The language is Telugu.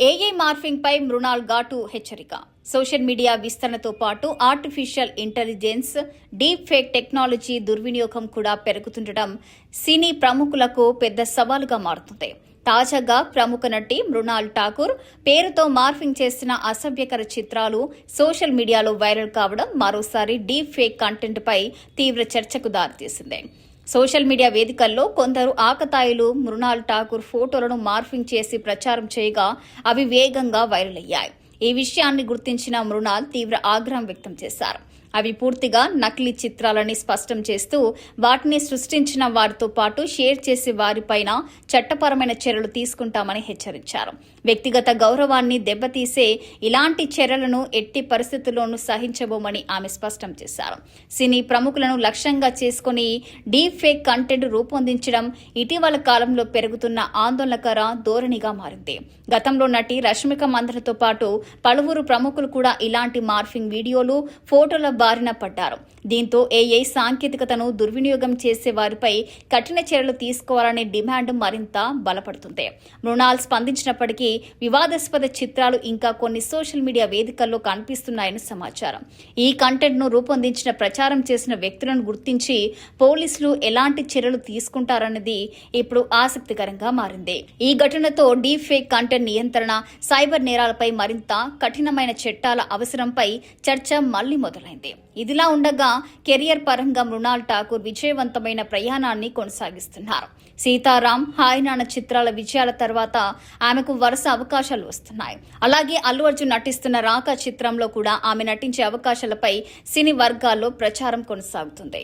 ఏఐ మార్ఫింగ్ పై మృణాల్ ఘాటు హెచ్చరిక. సోషల్ మీడియా విస్తరణతో పాటు artificial intelligence, deep fake technology దుర్వినియోగం కూడా పెరుగుతుండటం సినీ ప్రముఖులకు పెద్ద సవాలుగా మారుతుంది. తాజాగా ప్రముఖ నటి మృణాల్ ఠాకూర్ పేరుతో మార్ఫింగ్ చేసిన అసభ్యకర చిత్రాలు సోషల్ మీడియాలో వైరల్ కావడం మరోసారి డీప్ ఫేక్ కంటెంట్ పై తీవ్ర చర్చకు దారితీసింది. సోషల్ మీడియా వేదికల్లో కొందరు ఆకతాయిలు మృణాల్ ఠాకూర్ ఫోటోలను మార్ఫింగ్ చేసి ప్రచారం చేయగా అవి వేగంగా వైరల్ అయ్యాయి. ఈ విషయాన్ని గుర్తించిన మృణాల్ తీవ్ర ఆగ్రహం వ్యక్తం చేశారు. అవి పూర్తిగా నకిలీ చిత్రాలని స్పష్టం చేస్తూ వాటిని సృష్టించిన వారితో పాటు షేర్ చేసే వారిపైన చట్టపరమైన చర్యలు తీసుకుంటామని హెచ్చరించారు. వ్యక్తిగత గౌరవాన్ని దెబ్బతీసే ఇలాంటి చర్యలను ఎట్టి పరిస్థితుల్లోనూ సహించబోమని ఆమె స్పష్టం చేశారు. సినీ ప్రముఖులను లక్ష్యంగా చేసుకుని డీప్ ఫేక్ కంటెంట్ రూపొందించడం ఇటీవల కాలంలో పెరుగుతున్న ఆందోళనకర ధోరణిగా మారింది. గతంలో నటి రష్మిక మందనతో పాటు పలువురు ప్రముఖులు కూడా ఇలాంటి మార్ఫింగ్ వీడియోలు, ఫోటోల బారిన పడ్డారు. దీంతో ఏఐ సాంకేతికతను దుర్వినియోగం చేసే వారిపై కఠిన చర్యలు తీసుకోవాలనే డిమాండ్ మరింత బలపడుతుంది. మృణాల్ స్పందించినప్పటికీ వివాదాస్పద చిత్రాలు ఇంకా కొన్ని సోషల్ మీడియా వేదికల్లో కనిపిస్తున్నాయని సమాచారం. ఈ కంటెంట్ ను రూపొందించిన, ప్రచారం చేసిన వ్యక్తులను గుర్తించి పోలీసులు ఎలాంటి చర్యలు తీసుకుంటారన్నది ఇప్పుడు ఆసక్తికరంగా మారింది. ఈ ఘటనతో డీప్ ఫేక్ కంటెంట్ నియంత్రణ, సైబర్ నేరాలపై మరింత కఠినమైన చట్టాల అవసరంపై చర్చ మళ్లీ మొదలైంది. ఇదిలా ఉండగా కెరియర్ పరంగా మృణాల్ ఠాకూర్ విజయవంతమైన ప్రయాణాన్ని కొనసాగిస్తున్నారు. సీతారాం, హాయ్ నాన్న చిత్రాల విజయాల తర్వాత ఆమెకు వరుస అవకాశాలు వస్తున్నాయి. అలాగే అల్లు అర్జున్ నటిస్తున్న రాకా చిత్రంలో కూడా ఆమె నటించే అవకాశాలపై సినీ వర్గాల్లో ప్రచారం కొనసాగుతుంది.